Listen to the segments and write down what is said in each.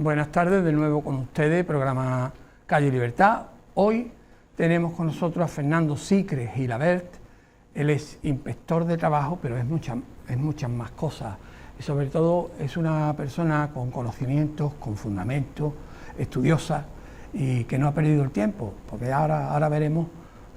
Buenas tardes de nuevo con ustedes, programa Calle Libertad. Hoy tenemos con nosotros a Fernando Sicre Gilabert. Él es inspector de trabajo, pero es muchas más cosas. Y sobre todo es una persona con conocimientos, con fundamentos, estudiosa y que no ha perdido el tiempo, porque ahora veremos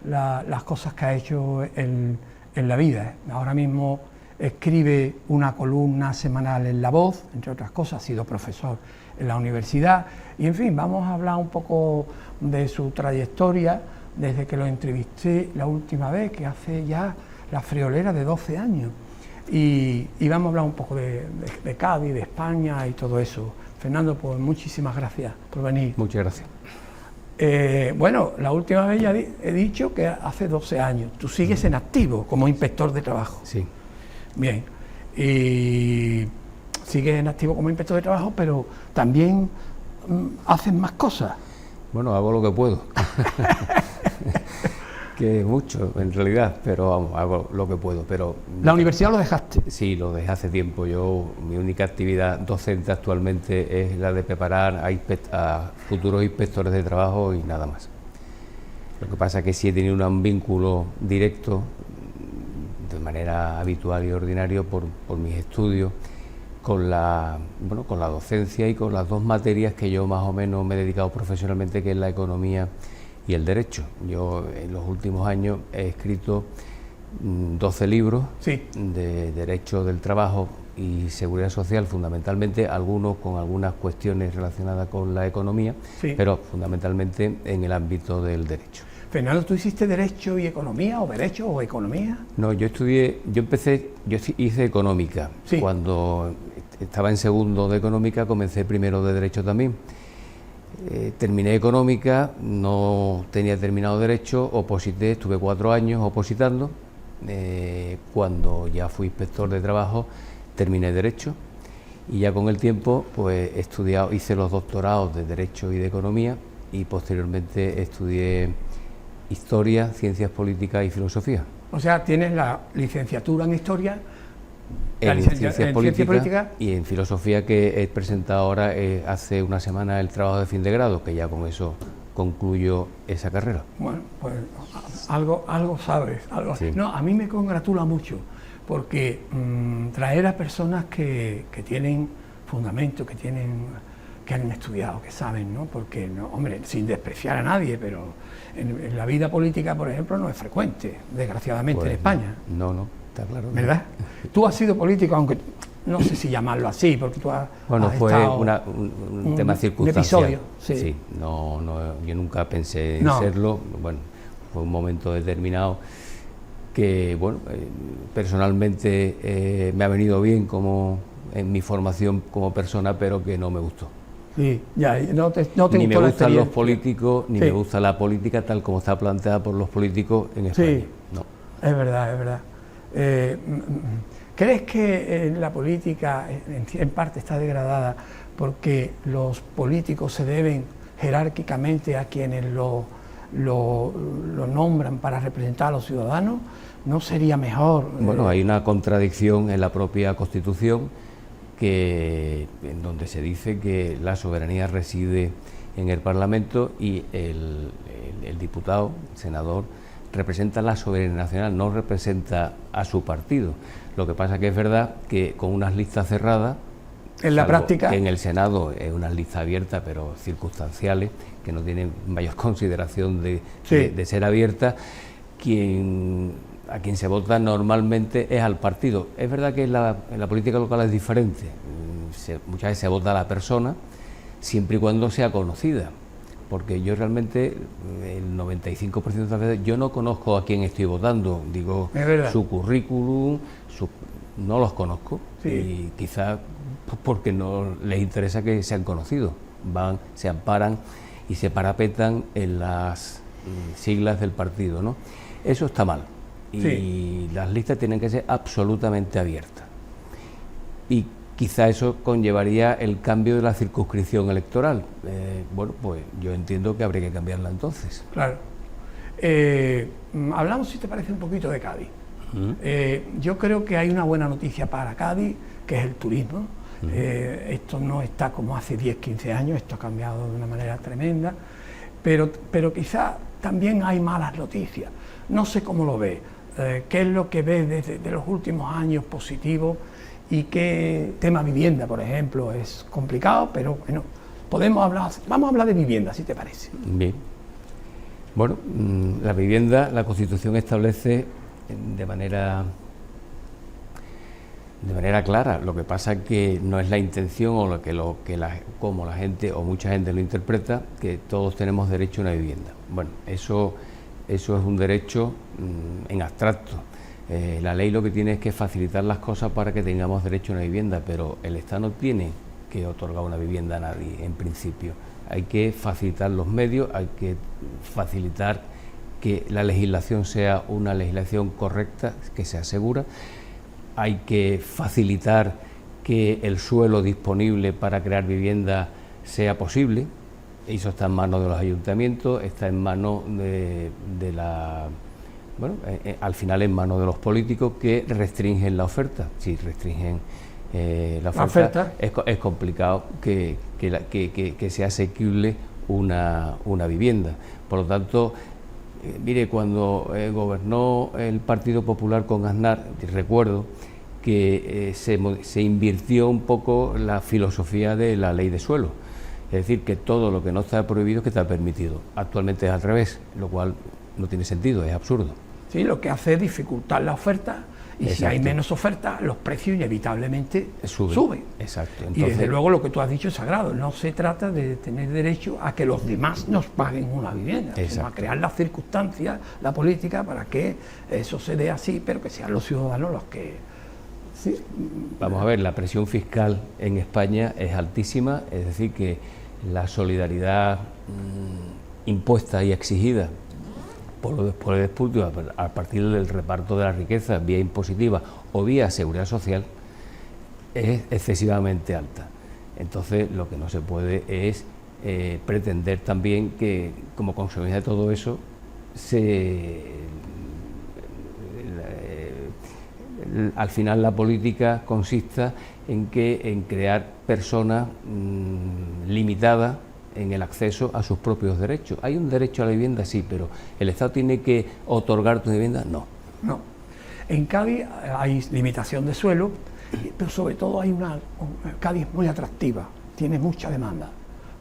las cosas que ha hecho en la vida. Ahora mismo escribe una columna semanal en La Voz, entre otras cosas, ha sido profesor en la universidad y, en fin, vamos a hablar un poco de su trayectoria desde que lo entrevisté la última vez, que hace ya la friolera de 12 años, y vamos a hablar un poco de Cádiz, de España y todo eso. Fernando, pues muchísimas gracias por venir. Muchas gracias. Bueno, la última vez ya he dicho que hace 12 años. Tú sigues en activo como inspector de trabajo. Sí. Bien. Y sigues en activo como inspector de trabajo, pero también haces más cosas. Bueno, hago lo que puedo. Que mucho, en realidad, pero vamos, hago lo que puedo. Pero ¿La universidad lo dejaste? Sí, lo dejé hace tiempo. Mi única actividad docente actualmente es la de preparar a futuros inspectores de trabajo y nada más. Lo que pasa es que sí he tenido un vínculo directo, de manera habitual y ordinaria, por mis estudios, con la docencia y con las dos materias que yo más o menos me he dedicado profesionalmente, que es la economía y el derecho. Yo en los últimos años he escrito 12 libros de derecho del trabajo y seguridad social, fundamentalmente, algunos con algunas cuestiones relacionadas con la economía, pero fundamentalmente en el ámbito del derecho. Fernando, ¿tú hiciste derecho y economía, o derecho o economía? No, yo hice económica. Sí. Cuando estaba en segundo de económica comencé primero de derecho también. Terminé económica, no tenía terminado derecho, oposité, estuve 4 años opositando. Cuando ya fui inspector de trabajo terminé derecho y ya con el tiempo pues hice los doctorados de derecho y de economía y posteriormente estudié historia, ciencias políticas y filosofía. O sea, tienes la licenciatura en historia, en ciencias políticas y en filosofía, que he presentado ahora hace una semana el trabajo de fin de grado, que ya con eso concluyo esa carrera. Bueno, pues algo sabes. Sí. No, a mí me congratula mucho, porque traer a personas que tienen fundamento, que han estudiado, que saben, ¿no? Porque, no, hombre, sin despreciar a nadie, pero en la vida política, por ejemplo, no es frecuente, desgraciadamente, pues en España. No, está claro. ¿Verdad? Tú has sido político, aunque no sé si llamarlo así, porque tú has fue estado un tema circunstancial. Un episodio, sí. Yo nunca pensé en No. serlo. Bueno, fue un momento determinado que, bueno, personalmente me ha venido bien como en mi formación como persona, pero que no me gustó. Sí, ya, no te ni me gustó la gustan los experiencia. políticos, ni Sí. me gusta la política tal como está planteada por los políticos en España. Sí. No. Es verdad, es verdad. ¿Crees que la política en parte está degradada porque los políticos se deben jerárquicamente a quienes lo nombran para representar a los ciudadanos? ¿No sería mejor? Bueno, hay una contradicción en la propia Constitución, en donde se dice que la soberanía reside en el Parlamento y el diputado, el senador, representa la soberanía nacional, no representa a su partido. Lo que pasa que es verdad que con unas listas cerradas, en la práctica, que en el Senado es unas listas abiertas pero circunstanciales, que no tienen mayor consideración de ser abiertas, a quien se vota normalmente es al partido. Es verdad que en la política local es diferente, muchas veces se vota a la persona, siempre y cuando sea conocida, porque yo realmente el 95% de las veces yo no conozco a quién estoy votando, digo su currículum, no los conozco, y quizás porque no les interesa que sean conocidos, se amparan y se parapetan en las siglas del partido, ¿no? Eso está mal. Y las listas tienen que ser absolutamente abiertas. Y quizá eso conllevaría el cambio de la circunscripción electoral. Bueno, pues yo entiendo que habría que cambiarla entonces. Claro. Hablamos, si te parece, un poquito de Cádiz. Yo creo que hay una buena noticia para Cádiz, que es el turismo. Esto no está como hace 10, 15 años, esto ha cambiado de una manera tremenda, pero quizá también hay malas noticias. No sé cómo lo ves, qué es lo que ves desde los últimos años positivo y qué tema vivienda, por ejemplo, es complicado, pero bueno, vamos a hablar de vivienda, si te parece. Bien. Bueno, la vivienda, la Constitución establece de manera clara. Lo que pasa es que no es la intención o como la gente o mucha gente lo interpreta, que todos tenemos derecho a una vivienda. Bueno, eso es un derecho en abstracto. La ley lo que tiene es que facilitar las cosas para que tengamos derecho a una vivienda, pero el Estado no tiene que otorgar una vivienda a nadie, en principio. Hay que facilitar los medios, hay que facilitar que la legislación sea una legislación correcta, que sea segura. Hay que facilitar que el suelo disponible para crear vivienda sea posible. Eso está en manos de los ayuntamientos, está en manos al final en manos de los políticos, que restringen la oferta. Si restringen la oferta. Es complicado que sea asequible una vivienda. Por lo tanto, mire, cuando gobernó el Partido Popular con Aznar, recuerdo que se invirtió un poco la filosofía de la ley de suelo. Es decir, que todo lo que no está prohibido es que está permitido. Actualmente es al revés, lo cual no tiene sentido, es absurdo. Sí, lo que hace es dificultar la oferta, y exacto. Si hay menos oferta, los precios inevitablemente suben. Exacto. Entonces, y desde luego lo que tú has dicho es sagrado. No se trata de tener derecho a que los demás nos paguen una vivienda, sino a crear las circunstancias, la política, para que eso se dé así, pero que sean los ciudadanos los que... Sí. Vamos a ver, la presión fiscal en España es altísima, es decir, que la solidaridad impuesta y exigida por los poderes públicos a partir del reparto de la riqueza vía impositiva o vía seguridad social es excesivamente alta. Entonces, lo que no se puede es pretender también que, como consecuencia de todo eso, al final la política consista en crear personas limitadas en el acceso a sus propios derechos. ¿Hay un derecho a la vivienda? Sí, pero ¿el Estado tiene que otorgar tu vivienda? No. No. En Cádiz hay limitación de suelo, pero sobre todo Cádiz es muy atractiva, tiene mucha demanda,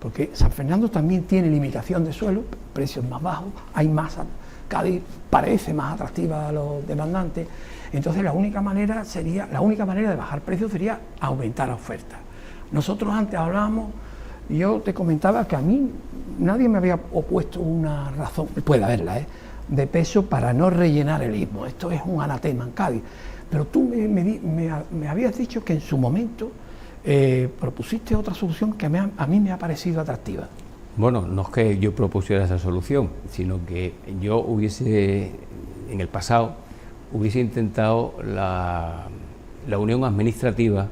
porque San Fernando también tiene limitación de suelo, precios más bajos, hay más. Cádiz parece más atractiva a los demandantes, entonces la única manera de bajar precios sería aumentar la oferta. Nosotros antes hablábamos, yo te comentaba que a mí nadie me había opuesto una razón, puede haberla, de peso para no rellenar el istmo. Esto es un anatema en Cádiz, pero tú me habías dicho que en su momento propusiste otra solución que a mí me ha parecido atractiva. Bueno, no es que yo propusiera esa solución, sino que yo en el pasado, hubiese intentado la unión administrativa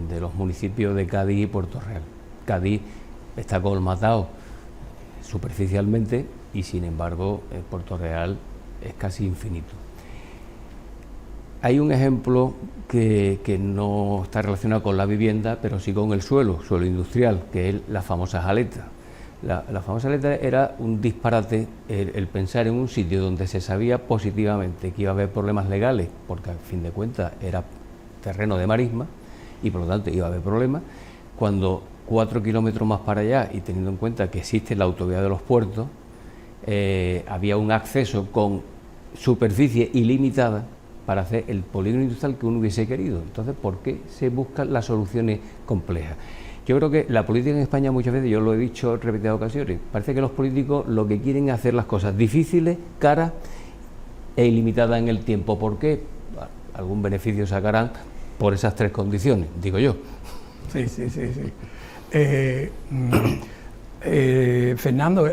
de los municipios de Cádiz y Puerto Real. Cádiz está colmatado superficialmente y, sin embargo, Puerto Real es casi infinito. Hay un ejemplo que no está relacionado con la vivienda, pero sí con el suelo industrial, que es la famosa Jaleta. La famosa Jaleta era un disparate el pensar en un sitio donde se sabía positivamente que iba a haber problemas legales, porque a fin de cuentas era terreno de marisma y por lo tanto iba a haber problemas, cuando 4 kilómetros más para allá, y teniendo en cuenta que existe la autovía de los puertos, había un acceso con superficie ilimitada para hacer el polígono industrial que uno hubiese querido. Entonces, ¿por qué se buscan las soluciones complejas? Yo creo que la política en España muchas veces, yo lo he dicho en repetidas ocasiones, parece que los políticos lo que quieren es hacer las cosas difíciles, caras e ilimitadas en el tiempo. ¿Por qué? Bueno, algún beneficio sacarán por esas 3 condiciones, digo yo. Sí. Fernando,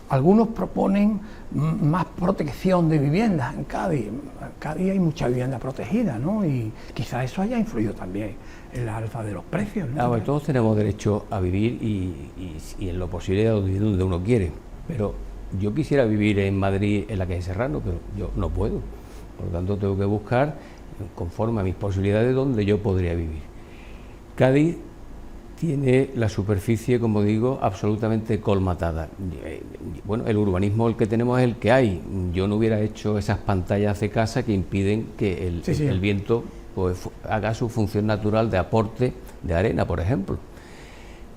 algunos proponen más protección de viviendas en Cádiz. En Cádiz hay mucha vivienda protegida, ¿no? Y quizás eso haya influido también en la alza de los precios, ¿no? Pues todos tenemos derecho a vivir y en lo posible donde uno quiere. Pero yo quisiera vivir en Madrid, en la calle Serrano, pero yo no puedo. Por lo tanto, tengo que buscar, conforme a mis posibilidades, donde yo podría vivir. Cádiz tiene la superficie, como digo, absolutamente colmatada. Bueno, el urbanismo el que tenemos es el que hay. Yo no hubiera hecho esas pantallas de casa que impiden que el viento pues haga su función natural de aporte de arena, por ejemplo.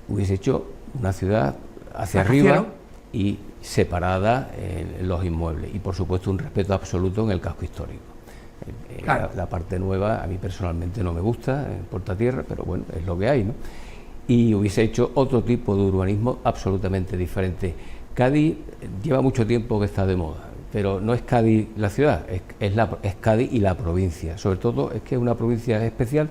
Hubiese hecho una ciudad hacia arriba y separada en los inmuebles, y por supuesto un respeto absoluto en el casco histórico. Claro. La parte nueva a mí personalmente no me gusta, en Portatierra, pero bueno, es lo que hay, ¿no? Y hubiese hecho otro tipo de urbanismo absolutamente diferente. Cádiz lleva mucho tiempo que está de moda, pero no es Cádiz la ciudad, es Cádiz y la provincia. Sobre todo es que es una provincia especial,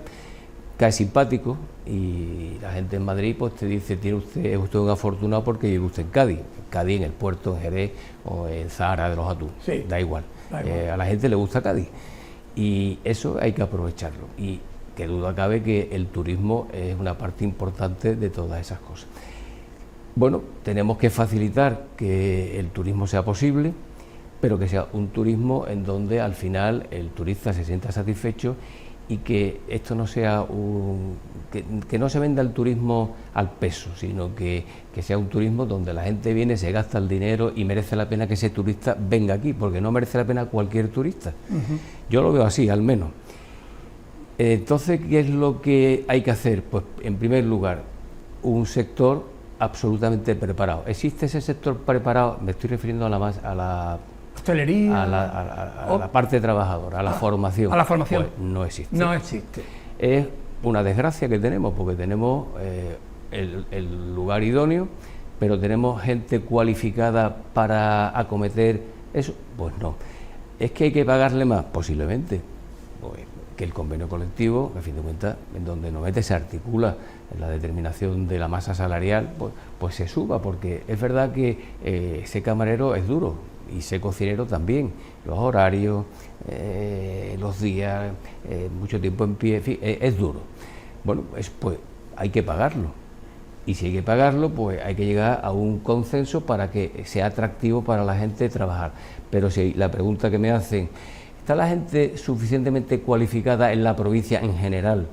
que es simpático, y la gente en Madrid pues te dice, es usted un afortunado porque vive usted en Cádiz. Cádiz, en el puerto, en Jerez o en Zahara de los Atunes, sí, da igual. A la gente le gusta Cádiz y eso hay que aprovecharlo. Y que duda cabe que el turismo es una parte importante de todas esas cosas. Bueno, tenemos que facilitar que el turismo sea posible, pero que sea un turismo en donde al final el turista se sienta satisfecho, y que esto no sea que no se venda el turismo al peso, sino que sea un turismo donde la gente viene, se gasta el dinero y merece la pena que ese turista venga aquí, porque no merece la pena cualquier turista. Yo lo veo así, al menos. Entonces, ¿qué es lo que hay que hacer? Pues, en primer lugar, un sector absolutamente preparado. ¿Existe ese sector preparado? Me estoy refiriendo a la hostelería, a la parte trabajadora, a la formación. A la formación. Pues no existe. No existe. Es una desgracia que tenemos, porque tenemos el lugar idóneo, pero tenemos gente cualificada para acometer eso. Pues no. ¿Es que hay que pagarle más? Posiblemente. Pues que el convenio colectivo, a fin de cuentas, en donde normalmente se articula la determinación de la masa salarial, pues se suba, porque es verdad que ese camarero es duro, y ese cocinero también, los horarios, los días, mucho tiempo en pie, en fin, es duro. Bueno, pues hay que pagarlo, y si hay que pagarlo, pues hay que llegar a un consenso para que sea atractivo para la gente trabajar. Pero si la pregunta que me hacen, ¿está la gente suficientemente cualificada en la provincia en general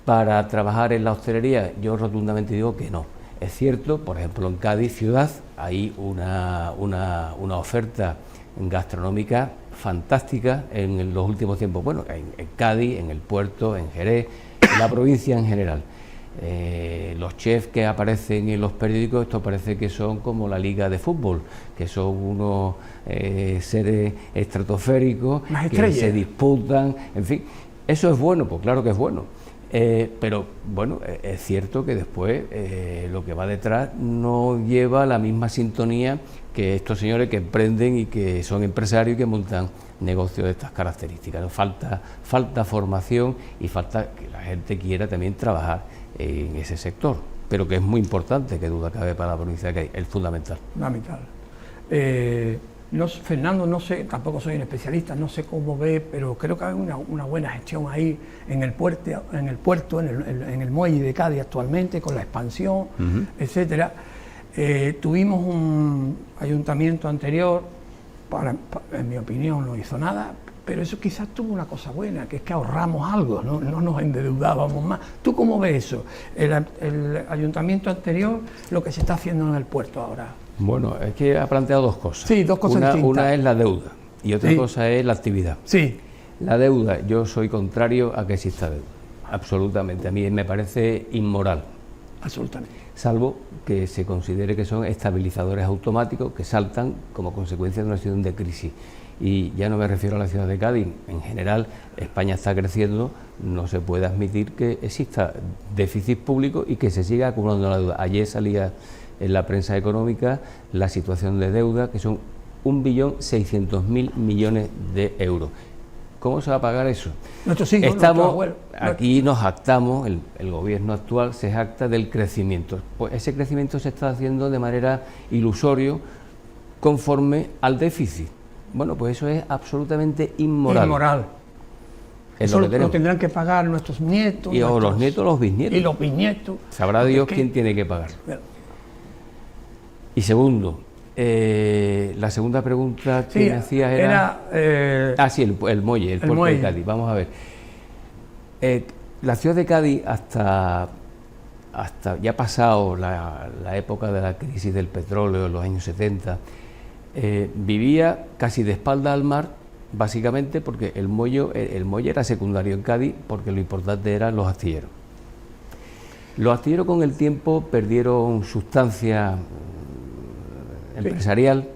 para trabajar en la hostelería? Yo rotundamente digo que no. Es cierto, por ejemplo, en Cádiz ciudad hay una oferta gastronómica fantástica en los últimos tiempos. Bueno, en Cádiz, en el puerto, en Jerez, en la provincia en general. Los chefs que aparecen en los periódicos, esto parece que son como la liga de fútbol, que son unos seres estratosféricos que se disputan, en fin. Eso es bueno, pues claro que es bueno. Pero bueno, es cierto que después lo que va detrás no lleva la misma sintonía que estos señores que emprenden y que son empresarios y que montan negocios de estas características, ¿no? Falta formación y falta que la gente quiera también trabajar en ese sector, pero que es muy importante, que duda cabe para la provincia de Cádiz, es fundamental. Fundamental. Fernando, no sé, tampoco soy un especialista, no sé cómo ve, pero creo que hay una buena gestión ahí en el puerto, en el muelle de Cádiz actualmente, con la expansión, etcétera. Tuvimos un ayuntamiento anterior, en mi opinión no hizo nada, pero eso quizás tuvo una cosa buena, que es que ahorramos algo, no nos endeudábamos más. ¿Tú cómo ves eso? El ayuntamiento anterior, lo que se está haciendo en el puerto ahora. Bueno, es que ha planteado dos cosas. Sí, dos cosas distintas. Una es la deuda y otra cosa es la actividad. Sí. La deuda, yo soy contrario a que exista deuda, absolutamente. A mí me parece inmoral. Absolutamente. Salvo que se considere que son estabilizadores automáticos que saltan como consecuencia de una situación de crisis. Y ya no me refiero a la ciudad de Cádiz, en general España está creciendo, no se puede admitir que exista déficit público y que se siga acumulando la deuda. Ayer salía en la prensa económica la situación de deuda, que son 1.600.000 millones de euros. ¿Cómo se va a pagar eso? Aquí nos jactamos, el gobierno actual se jacta del crecimiento. Pues ese crecimiento se está haciendo de manera ilusoria conforme al déficit. Bueno, pues eso es absolutamente inmoral. Inmoral. Eso lo tendrán que pagar nuestros nietos. O los nietos o los bisnietos. Y los bisnietos. Sabrá Dios quién tiene que pagar. Y segundo, la segunda pregunta que me hacías era... sí, el muelle, el puerto de Cádiz. Vamos a ver. La ciudad de Cádiz, hasta ya pasado la época de la crisis del petróleo en los años 70, vivía casi de espalda al mar, básicamente porque el muelle era secundario en Cádiz, porque lo importante eran los astilleros. Los astilleros con el tiempo perdieron sustancia empresarial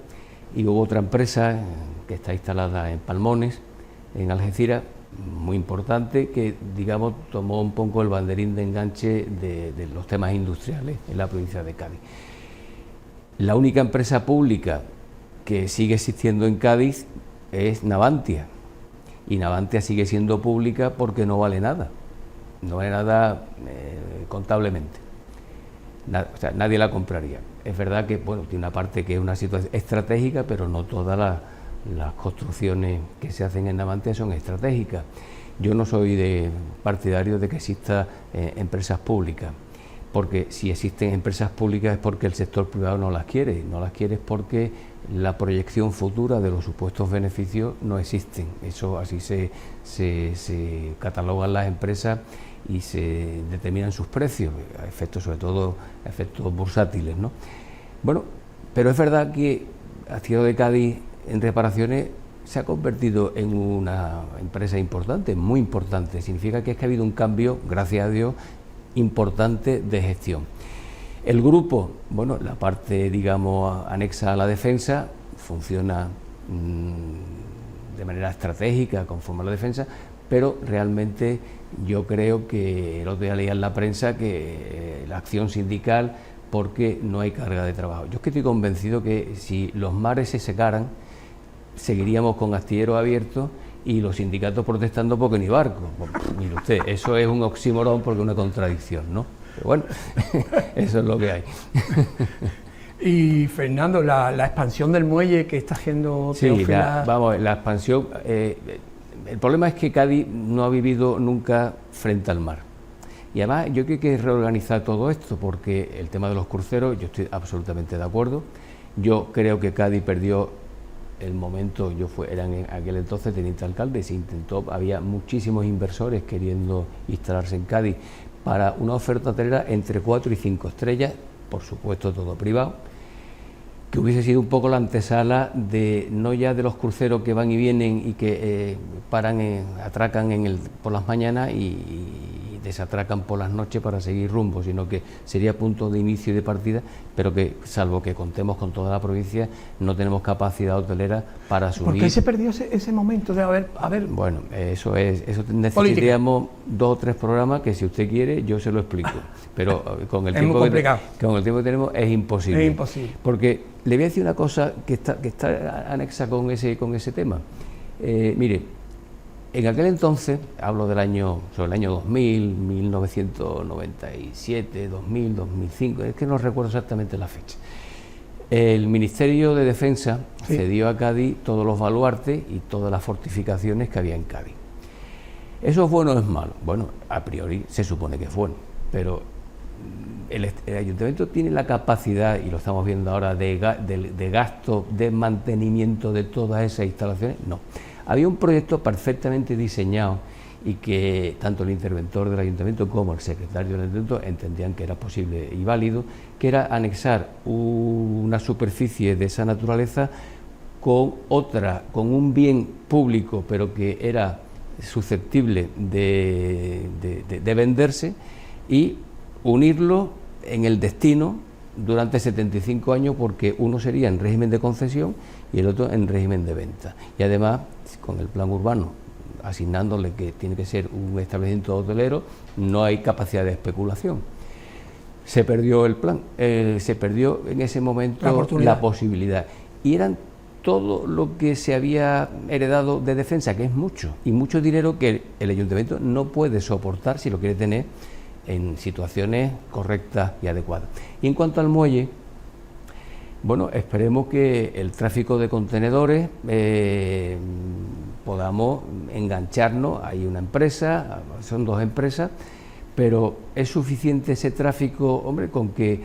y hubo otra empresa que está instalada en Palmones, en Algeciras, muy importante, que digamos tomó un poco el banderín de enganche de los temas industriales en la provincia de Cádiz. La única empresa pública que sigue existiendo en Cádiz es Navantia, y Navantia sigue siendo pública porque no vale nada contablemente, o sea, nadie la compraría. Es verdad que bueno, tiene una parte que es una situación estratégica, pero no todas las construcciones que se hacen en Navantia son estratégicas. Yo no soy partidario de que existan empresas públicas, porque si existen empresas públicas es porque el sector privado no las quiere es porque la proyección futura de los supuestos beneficios no existen. Eso así se catalogan las empresas y se determinan sus precios, a efectos, sobre todo a efectos bursátiles, ¿no? Bueno, pero es verdad que Astilleros de Cádiz en reparaciones se ha convertido en una empresa importante, muy importante. Significa que es que ha habido un cambio, gracias a Dios, importante de gestión. El grupo, bueno, la parte, digamos, anexa a la defensa, funciona de manera estratégica, conforme a la defensa, pero realmente yo creo que el otro día leía en la prensa que la acción sindical, porque no hay carga de trabajo. Yo es que estoy convencido que si los mares se secaran, seguiríamos con astilleros abiertos y los sindicatos protestando porque ni barco. Mire usted, eso es un oxímoron porque es una contradicción, ¿no? Pero bueno, eso es lo que hay. Y Fernando, la expansión del muelle que está haciendo Teófila... Sí, la expansión... el problema es que Cádiz no ha vivido nunca frente al mar. Y además yo creo que hay que reorganizar todo esto, porque el tema de los cruceros, yo estoy absolutamente de acuerdo. Yo creo que Cádiz perdió el momento, era en aquel entonces teniente alcalde, se intentó, había muchísimos inversores queriendo instalarse en Cádiz para una oferta hotelera entre 4 y 5 estrellas, por supuesto todo privado, que hubiese sido un poco la antesala de, no ya de los cruceros que van y vienen y que atracan por las mañanas y desatracan por las noches para seguir rumbo, sino que sería punto de inicio y de partida, pero que, salvo que contemos con toda la provincia, no tenemos capacidad hotelera para asumir. ¿Por qué se perdió ese momento de haber? Bueno, eso necesitaríamos 2 o 3 programas que, si usted quiere, yo se lo explico, pero con el tiempo que tenemos es imposible. Es imposible. Porque le voy a decir una cosa que está anexa con ese tema. Mire, en aquel entonces, hablo sobre el año 2000, 1997, 2000, 2005, es que no recuerdo exactamente la fecha. El Ministerio de Defensa cedió a Cádiz todos los baluartes y todas las fortificaciones que había en Cádiz. ¿Eso es bueno o es malo? Bueno, a priori se supone que es bueno, pero el Ayuntamiento tiene la capacidad, y lo estamos viendo ahora, de gasto, de mantenimiento de todas esas instalaciones. No. Había un proyecto perfectamente diseñado y que tanto el interventor del Ayuntamiento como el secretario del Ayuntamiento entendían que era posible y válido, que era anexar una superficie de esa naturaleza con un bien público, pero que era susceptible de venderse, y unirlo en el destino durante 75 años, porque uno sería en régimen de concesión y el otro en régimen de venta. Y además, con el plan urbano, asignándole que tiene que ser un establecimiento hotelero, no hay capacidad de especulación. Se perdió el plan, se perdió en ese momento la posibilidad. Y eran todo lo que se había heredado de defensa, que es mucho, y mucho dinero que el Ayuntamiento no puede soportar si lo quiere tener en situaciones correctas y adecuadas. Y en cuanto al muelle, bueno, esperemos que el tráfico de contenedores podamos engancharnos. Hay una empresa, son 2 empresas, pero ¿es suficiente ese tráfico? Hombre, con que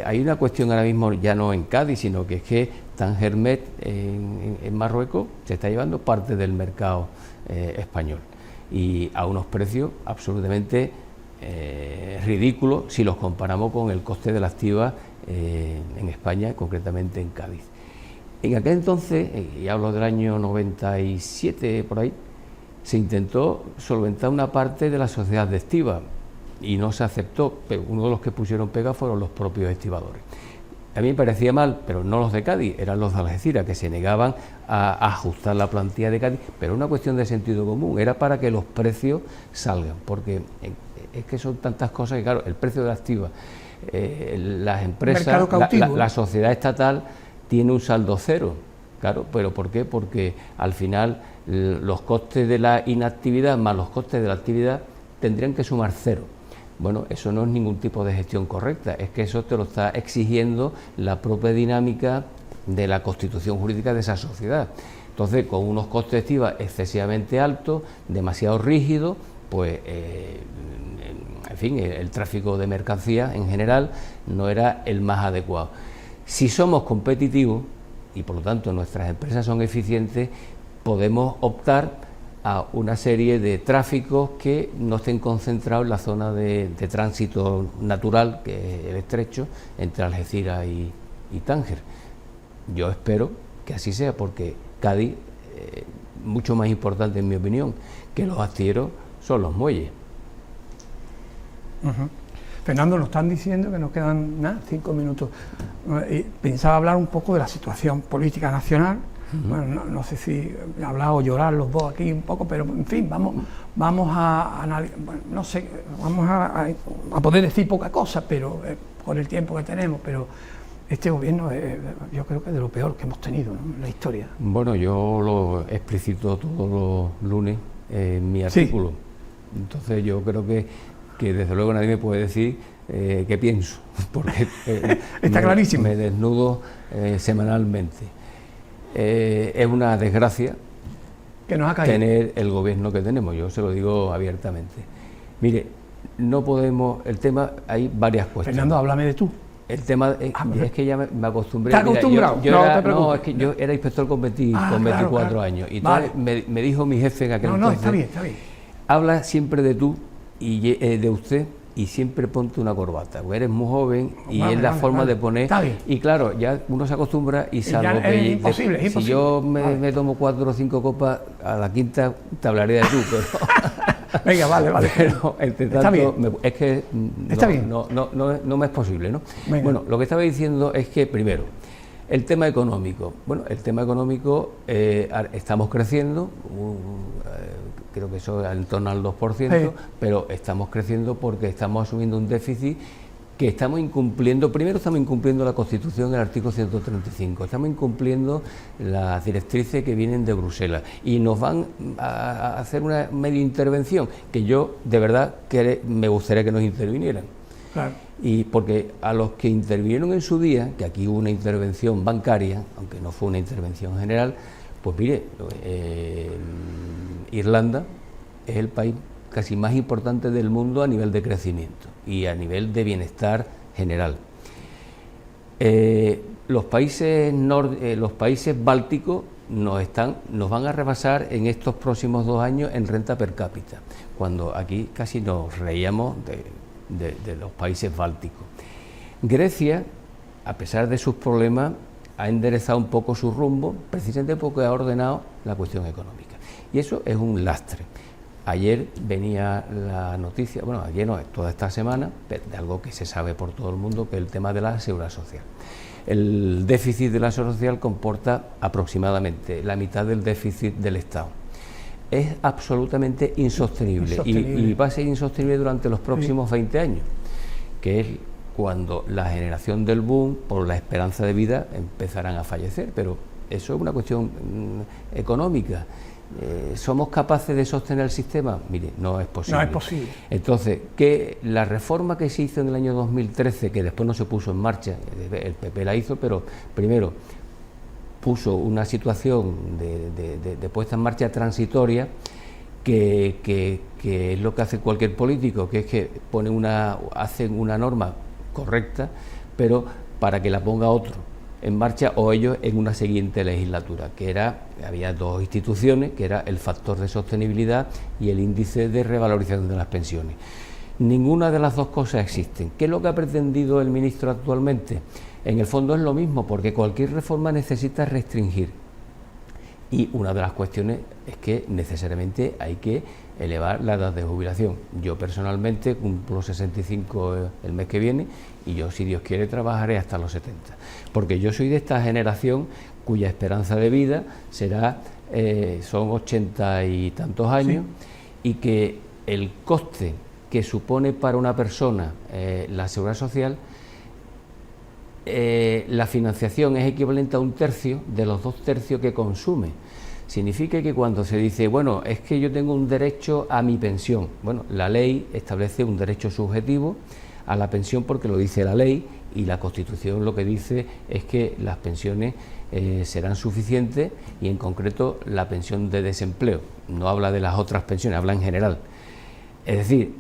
hay una cuestión ahora mismo, ya no en Cádiz, sino que es que Tangermet en Marruecos se está llevando parte del mercado español. y a unos precios absolutamente ridículos si los comparamos con el coste de la activa en España, concretamente en Cádiz. En aquel entonces, y hablo del año 97 por ahí, se intentó solventar una parte de la sociedad de estiva y no se aceptó, pero uno de los que pusieron pega fueron los propios estibadores. A mí me parecía mal, pero no los de Cádiz, eran los de Algeciras, que se negaban a ajustar la plantilla de Cádiz, pero una cuestión de sentido común, era para que los precios salgan, porque es que son tantas cosas que, claro, el precio de la activa, las empresas, la sociedad estatal tiene un saldo cero, claro, pero ¿por qué? Porque al final los costes de la inactividad más los costes de la actividad tendrían que sumar cero. Bueno, eso no es ningún tipo de gestión correcta, es que eso te lo está exigiendo la propia dinámica de la constitución jurídica de esa sociedad. Entonces, con unos costes de activa excesivamente altos, demasiado rígidos, pues, en fin, el tráfico de mercancías en general no era el más adecuado. Si somos competitivos, y por lo tanto nuestras empresas son eficientes, podemos optar a una serie de tráficos que no estén concentrados en la zona de tránsito natural, que es el estrecho, entre Algeciras y Tánger. Yo espero que así sea, porque Cádiz, mucho más importante en mi opinión, que los astilleros, son los muelles. Fernando, nos están diciendo que nos quedan 5 minutos. Pensaba hablar un poco de la situación política nacional. Bueno, no sé si hablar o llorar los dos aquí un poco, pero en fin, vamos a analizar, bueno, no sé, vamos a poder decir poca cosa, pero por el tiempo que tenemos, pero este gobierno yo creo que es de lo peor que hemos tenido, ¿no?, en la historia. Bueno, yo lo explicito todos los lunes en mi artículo, sí. Entonces yo creo que desde luego nadie me puede decir qué pienso, porque está clarísimo. Me desnudo semanalmente. Es una desgracia que nos ha caído tener el gobierno que tenemos, yo se lo digo abiertamente. Mire, no podemos, el tema, hay varias cuestiones. Fernando, háblame de tú. El tema es que ya me acostumbré. ¿Estás acostumbrado? No, es que yo era inspector con 24 años. Y vale. Me dijo mi jefe en aquel entonces. No, está bien. Habla siempre de tú y de usted, y siempre ponte una corbata, porque eres muy joven y es la forma de poner. Está bien. Y claro, ya uno se acostumbra y salvo que... Es imposible. Si yo me tomo 4 o 5 copas, a la quinta te hablaré de tú, pero... Venga, vale. Pero, entre tanto, es que no me es posible, ¿no? Venga. Bueno, lo que estaba diciendo es que, primero, el tema económico. Bueno, el tema económico, estamos creciendo, creo que eso es en torno al 2%, sí. Pero estamos creciendo porque estamos asumiendo un déficit que estamos incumpliendo. Primero, estamos incumpliendo la Constitución, el artículo 135, estamos incumpliendo las directrices que vienen de Bruselas y nos van a hacer una medio intervención que yo, de verdad, que me gustaría que nos intervinieran. Claro. Y porque a los que intervinieron en su día, que aquí hubo una intervención bancaria, aunque no fue una intervención general, pues mire, Irlanda es el país casi más importante del mundo a nivel de crecimiento y a nivel de bienestar general. Los países bálticos nos van a rebasar en estos próximos 2 años en renta per cápita, cuando aquí casi nos reíamos de los países bálticos. Grecia, a pesar de sus problemas, ha enderezado un poco su rumbo, precisamente porque ha ordenado la cuestión económica. Y eso es un lastre. Ayer venía la noticia, bueno, ayer no, toda esta semana, de algo que se sabe por todo el mundo, que es el tema de la seguridad social. El déficit de la seguridad social comporta aproximadamente la mitad del déficit del Estado. Es absolutamente insostenible. Y va a ser insostenible durante los próximos 20 años, que es cuando la generación del boom, por la esperanza de vida, empezarán a fallecer. Pero eso es una cuestión económica. ¿Somos capaces de sostener el sistema? Mire, no es posible. No es posible. Entonces, que la reforma que se hizo en el año 2013, que después no se puso en marcha, el PP la hizo, pero primero puso una situación de puesta en marcha transitoria, que es lo que hace cualquier político, que es que hacen una norma correcta, pero para que la ponga otro. en marcha, o ellos en una siguiente legislatura, había dos instituciones, que era el factor de sostenibilidad y el índice de revalorización de las pensiones. Ninguna de las dos cosas existen. ¿Qué es lo que ha pretendido el ministro actualmente? En el fondo es lo mismo, porque cualquier reforma necesita restringir. Y una de las cuestiones es que necesariamente hay que elevar la edad de jubilación. Yo personalmente cumplo 65 el mes que viene y yo, si Dios quiere, trabajaré hasta los 70. Porque yo soy de esta generación cuya esperanza de vida son 80 y tantos años, sí, y que el coste que supone para una persona la seguridad social, la financiación es equivalente a 1/3 de los 2/3 que consume. Significa que cuando se dice, bueno, es que yo tengo un derecho a mi pensión, bueno, la ley establece un derecho subjetivo a la pensión porque lo dice la ley, y la Constitución lo que dice es que las pensiones serán suficientes, y en concreto la pensión de desempleo, no habla de las otras pensiones, habla en general. Es decir,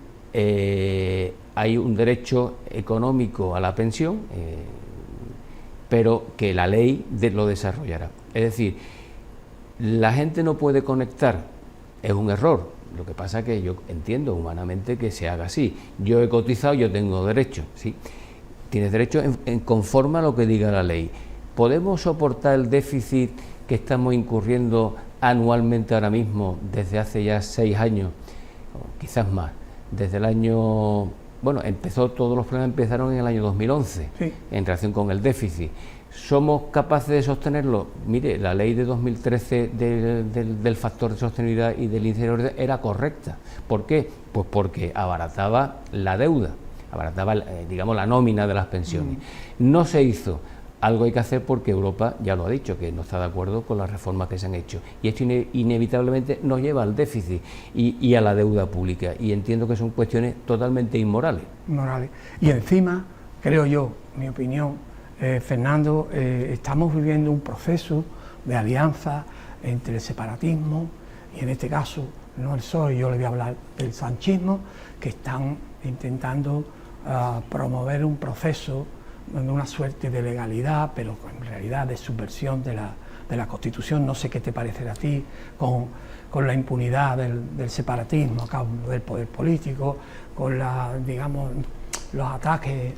hay un derecho económico a la pensión, pero que la ley lo desarrollará. Es decir, la gente no puede conectar, es un error. Lo que pasa es que yo entiendo humanamente que se haga así. Yo he cotizado, yo tengo derecho, ¿sí? Tienes derecho conforme a lo que diga la ley. ¿Podemos soportar el déficit que estamos incurriendo anualmente ahora mismo desde hace ya 6 años, o quizás más? Desde el año... Bueno, todos los problemas empezaron en el año 2011, sí, en relación con el déficit. ¿Somos capaces de sostenerlo? Mire, la ley de 2013 del factor de sostenibilidad y del índice de revalorización era correcta. ¿Por qué? Pues porque abarataba la deuda, abarataba, digamos, la nómina de las pensiones. No se hizo. Algo hay que hacer porque Europa ya lo ha dicho, que no está de acuerdo con las reformas que se han hecho. Y esto inevitablemente nos lleva al déficit y a la deuda pública. Y entiendo que son cuestiones totalmente inmorales. Y encima, creo yo, mi opinión, Fernando, estamos viviendo un proceso de alianza entre el separatismo y, en este caso, no el PSOE, yo le voy a hablar del sanchismo, que están intentando promover un proceso de una suerte de legalidad, pero en realidad de subversión de la Constitución. No sé qué te parecerá a ti con la impunidad del separatismo a cabo del poder político, con los ataques,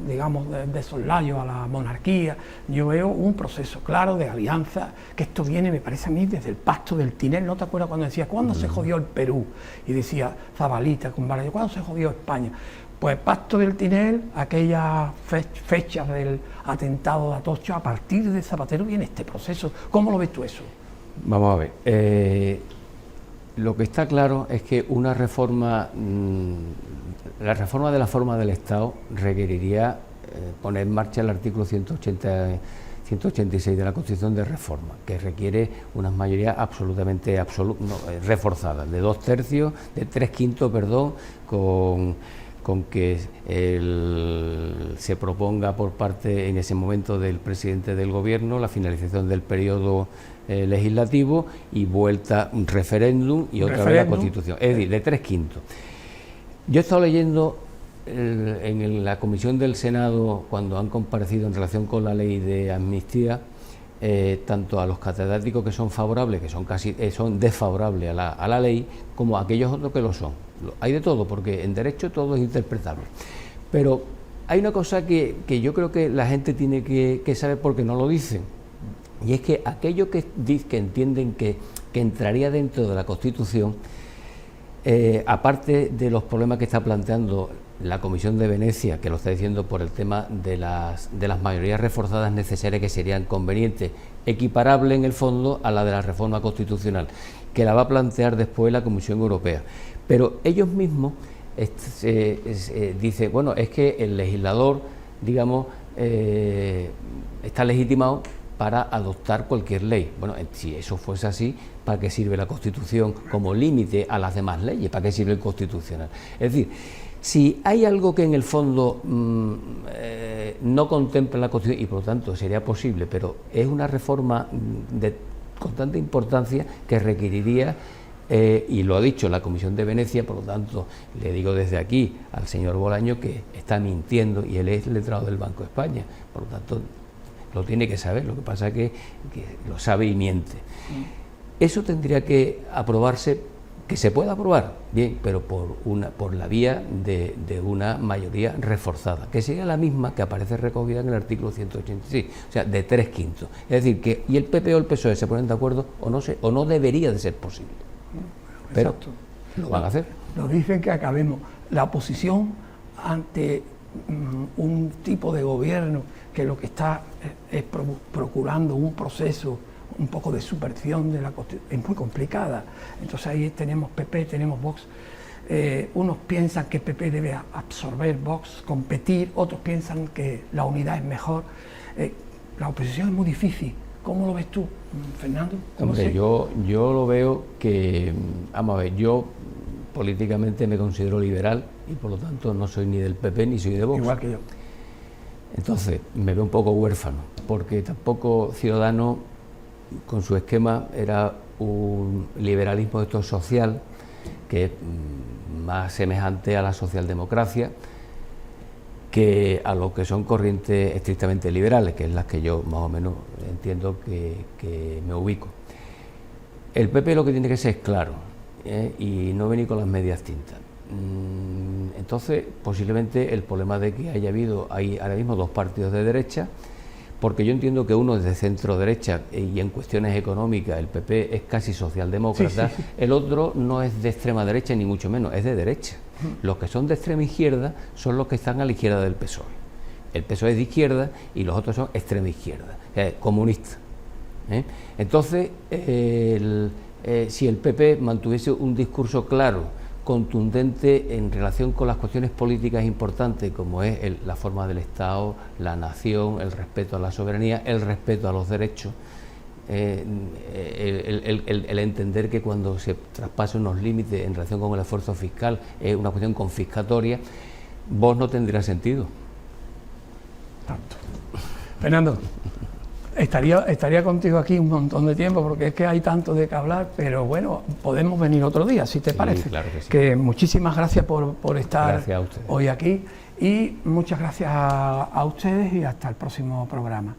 de soslayo a la monarquía. Yo veo un proceso claro de alianza, que esto viene, me parece a mí, desde el Pacto del Tinel. ¿No te acuerdas cuando decía, ¿cuándo se jodió el Perú? Y decía Zabalita con Varela, ¿cuándo se jodió España? Pues Pacto del Tinel, aquellas fechas del atentado de Atocha, a partir de Zapatero viene este proceso. ¿Cómo lo ves tú eso? Vamos a ver, lo que está claro es que una reforma, la reforma de la forma del Estado requeriría poner en marcha el artículo 186 de la Constitución de reforma, que requiere unas mayorías absolutamente reforzadas, de 2/3, de 3/5, perdón, con que se proponga por parte en ese momento del presidente del gobierno la finalización del periodo legislativo y vuelta un referéndum y otra vez la Constitución, es decir, de 3/5. Yo he estado leyendo en la comisión del Senado, cuando han comparecido en relación con la ley de amnistía, tanto a los catedráticos que son favorables, que son desfavorables a la ley, como a aquellos otros que lo son. Hay de todo, porque en derecho todo es interpretable. Pero hay una cosa que yo creo que la gente tiene que saber, porque no lo dicen, y es que aquellos que entienden que entraría dentro de la Constitución, aparte de los problemas que está planteando la Comisión de Venecia, que lo está diciendo por el tema de las mayorías reforzadas necesarias, que serían convenientes, equiparable en el fondo a la de la reforma constitucional, que la va a plantear después la Comisión Europea. Pero ellos mismos dicen, bueno, es que el legislador, digamos, está legitimado para adoptar cualquier ley. Bueno, si eso fuese así, ¿para qué sirve la Constitución como límite a las demás leyes? ¿Para qué sirve el Constitucional? Es decir, si hay algo que en el fondo no contempla la Constitución, y por lo tanto sería posible, pero es una reforma con tanta importancia que requeriría, y lo ha dicho la Comisión de Venecia, por lo tanto le digo desde aquí al señor Bolaño que está mintiendo, y él es letrado del Banco de España, por lo tanto lo tiene que saber, lo que pasa es que lo sabe y miente. Eso tendría que aprobarse, que se pueda aprobar, bien, pero por la vía de una mayoría reforzada, que sería la misma que aparece recogida en el artículo 186, o sea, de 3/5. Es decir, que y el PP o el PSOE se ponen de acuerdo o no debería de ser posible. Pero lo van a hacer. Nos dicen que acabemos. La oposición ante un tipo de gobierno que lo que está es procurando un proceso un poco de subversión de la Constitución, es muy complicada. Entonces ahí tenemos PP, tenemos Vox. Unos piensan que PP debe absorber Vox, competir, otros piensan que la unidad es mejor. La oposición es muy difícil. ¿Cómo lo ves tú, Fernando? Hombre, yo lo veo que, vamos a ver, yo políticamente me considero liberal y por lo tanto no soy ni del PP ni soy de Vox. Igual que yo. Entonces me veo un poco huérfano, porque tampoco Ciudadanos, con su esquema, era un liberalismo esto social, que es más semejante a la socialdemocracia que a lo que son corrientes estrictamente liberales, que es las que yo más o menos entiendo que me ubico. El PP lo que tiene que ser es claro, y no venir con las medias tintas. Entonces, posiblemente el problema de que haya habido ahora mismo dos partidos de derecha, porque yo entiendo que uno es de centro derecha y en cuestiones económicas el PP es casi socialdemócrata, sí. El otro no es de extrema derecha ni mucho menos, es de derecha. Los que son de extrema izquierda son los que están a la izquierda del PSOE. El PSOE es de izquierda y los otros son extrema izquierda, comunistas. Entonces, si el PP mantuviese un discurso claro, contundente en relación con las cuestiones políticas importantes como es la forma del Estado, la nación, el respeto a la soberanía, el respeto a los derechos, el entender que cuando se traspasen unos límites en relación con el esfuerzo fiscal es una cuestión confiscatoria, vos no tendría sentido. Tanto. Fernando, estaría contigo aquí un montón de tiempo porque es que hay tanto de qué hablar, pero bueno, podemos venir otro día, si te parece. Claro que sí. Que muchísimas gracias por estar hoy aquí y muchas gracias a ustedes y hasta el próximo programa.